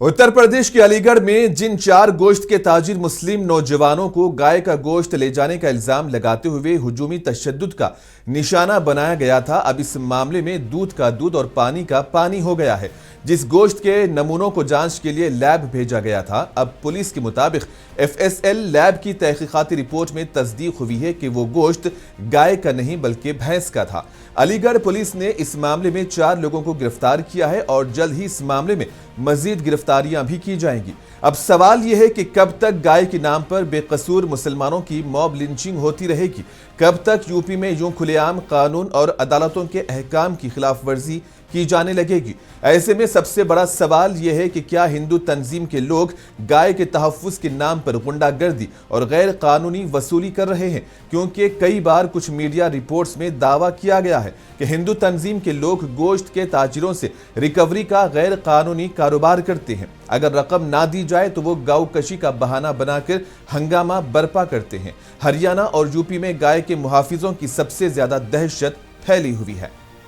उत्तर प्रदेश के अलीगढ़ में जिन 4 गोश्त के ताजिर मुस्लिम नौजवानों को गाय का गोश्त ले जाने का इल्जाम लगाते हुए हुजूमी तशद्दुद का निशाना बनाया गया था, अब इस मामले में दूध का दूध और पानी का पानी हो गया है। जिस गोश्त के नमूनों को जांच के लिए लैब भेजा गया था, अब पुलिस के मुताबिक FSL लैब की तहकीकाती रिपोर्ट में तस्दीक हुई है कि वो गोश्त गाय का नहीं बल्कि भैंस का था। अलीगढ़ पुलिस ने इस मामले में 4 लोगों को गिरफ्तार किया है और जल्द ही इस मामले में मजीद गिरफ्तारियां भी की जाएंगी। अब सवाल यह है कि कब तक गाय के नाम पर बेकसूर मुसलमानों की मॉब लिंचिंग होती रहेगी? कब तक यूपी में यूं खुलेआम कानून और अदालतों के अहकाम की खिलाफ वर्जी की जाने लगेगी? ऐसे में सबसे बड़ा सवाल यह है कि क्या हिंदू तंजीम के लोग गाय के तहफ़्फ़ुज़ के नाम पर गुंडागर्दी और गैर कानूनी वसूली कर रहे हैं? क्योंकि कई बार कुछ मीडिया रिपोर्ट्स में दावा किया गया है कि हिंदू तंजीम के लोग गोश्त के ताजिरों से रिकवरी का गैर कानूनी कारोबार करते हैं। अगर रकम ना दी जाए तो वो गौ कशी का बहाना बनाकर हंगामा बर्पा करते हैं। हरियाणा और यूपी में गाय के मुहाफिजों की सबसे ज्यादा दहशत फैली हुई है।